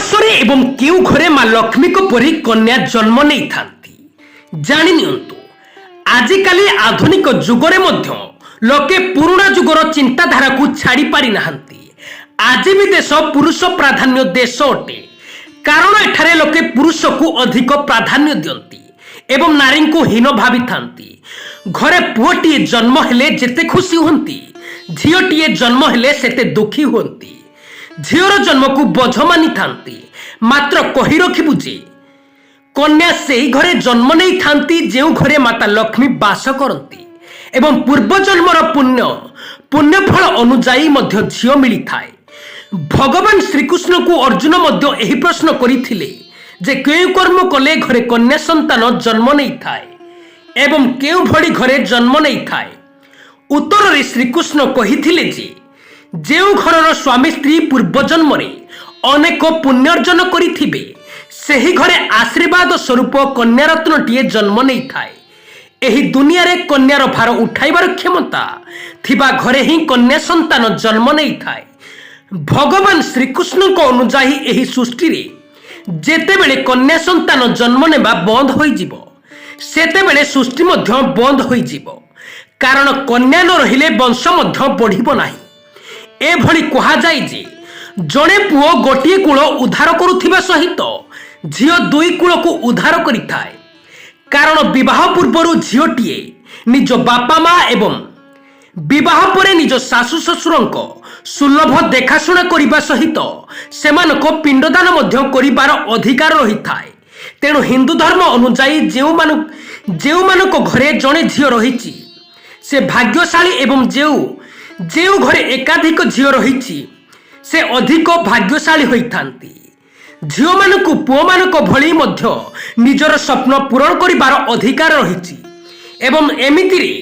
मासरे एवं केउ घरे मां लक्ष्मी को परी कन्या जन्म नहीं थांती जानि नियंतु। आजिकाली आधुनिक जुगरे मध्य लोके पुराना जुगर चिंताधारा को छाड़ी पारि नाहंती। आज भी देश पुरुष प्राधान्य देश अटे, कारण एठारे लोके पुरुष को अधिक प्राधान्य दियंती एवं नारी को हीन भावी थांती। घरे पुओटीए जन्म हेले जेते खुशी होंती, झीओटीए जन्म हेले सेते दुखी होंती। झीओर जन्म को बोझ मानी थांती, मात्र कही रखिबु जे कन्या सेही घरे जन्म नहीं थांती जेउ घरे माता लक्ष्मी बास करती एवं पूर्व जन्मर पुण्यफल अनुजाई मध्य झीओ मिली थाए। भगवान श्रीकृष्ण को अर्जुन मध्य एही प्रश्न करिथिले जे केउ कर्म कले घरे कन्या संतान जन्म नहीं थाए एवं केउ भड़ी घरे जन्म नहीं थाए। उत्तर रे श्रीकृष्ण कहिथिले जे जेउ घरर स्वामी स्त्री पूर्व जन्म रे अनेक पुण्यर्जन करिथिबे सेही घरे आशीर्वाद स्वरूप कन्या रत्नटीए जन्म नहीं थाए। एही दुनिया रे कन्यार भार उठाइबार क्षमता थिबा घरे ही कन्या संतान जन्म नहीं थाए। भगवान श्रीकृष्ण को अनुजाई एही सृष्टि रे जेतेबेले कन्या संतान जन्म नेबा बंद होई जिवो सेतेबेले सृष्टि मध्य बंद होई जिवो, कारण कन्या न रहिले वंश मध्य बढ़िबो नाही। एभली कहा जाय जे जणे पुओ गोटिए कूल उद्धार करुथिबा सहित झीओ दुई कूल को उद्धार करिथाए, कारण विवाह पूर्व झीओटीए निज बापा माँ एवं विवाह पर निज सासु ससुरंक सुलभ देखाशुना करिबा सहित सेमानको पिंडदान मध्य करिबार अधिकार रहिथाए। तेणु हिंदू धर्म अनुजाई जेउ घरे जणे झीओ रहिछि से भाग्यशाली एवं जेउ घरे एकाधिक झीओ रहिछि से अधिक भाग्यशाली होइथांती। झीओ मानकु पुओ मानक भली मध्य निजर स्वप्न पूरण करिबार अधिकार रहिछि एवं एमिति रे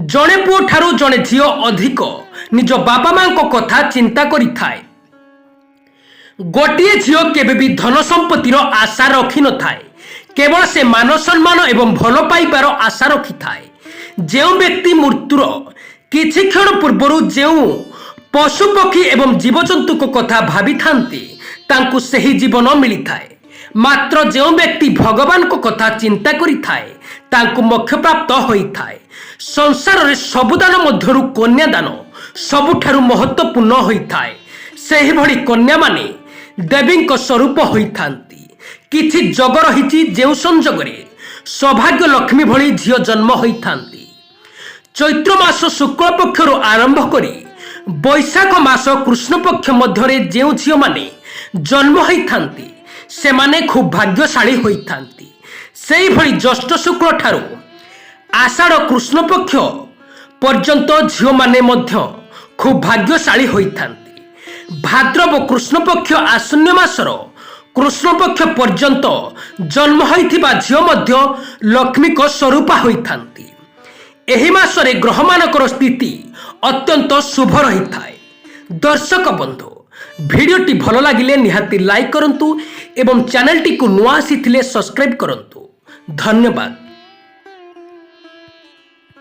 जणे पुओ ठारू जणे झीओ अधिक निज बापा मां को कथा चिंता करिथाए। गोटिए झीओ केबे भी धन संपत्तिर आशा रखि न थाए, केवल से मान सम्मान एवं भल पाइबार आशा रखि थाए। जेउ व्यक्ति मृत्युर किछि क्षण पूर्व जेउ पशु पक्षी एवं जीवजंतु को कथा भावी थांती तांकु सही जीवन मिली थाए, मात्र जो व्यक्ति भगवान को कथा चिंता करि थाए तांकु मोक्ष प्राप्त होई थाए। संसार रे सबुदान मध्यरु कन्यादान सबुठारु महत्वपूर्ण होई थाए। सेही भली कन्या माने देवी स्वरूप होई थांती। किछि जग रहिछि जेउ संजोगरे सौभाग्य लक्ष्मी भली झीओ जन्म होई थांती। चैत्र मास शुक्ल पक्षरु आरंभ करी बैशाख मास कृष्ण पक्ष मध्यरे जेउ झीओ माने जन्म होई थांती से माने खूब भाग्यशाली होई थांती। सेही भली ज्येष्ठ शुक्ल ठारू आषाढ़ कृष्ण पक्ष पर्यंत झीओ माने मध्य खूब भाग्यशाली होई थांती। भाद्रव कृष्ण पक्ष आश्विन मासर कृष्ण पक्ष पर्यंत जन्म होइथिबा झीओ मध्य लक्ष्मी को स्वरूप होई थांती। एही मासरे ग्रह मानकर स्थिति अत्यंत शुभ रही थाए। दर्शक बंधु, भिडियोटी भल लागिले निहाती लाइक करंतु एवं चैनल टी को नुआ आसीथिले सब्सक्राइब करंतु। धन्यवाद।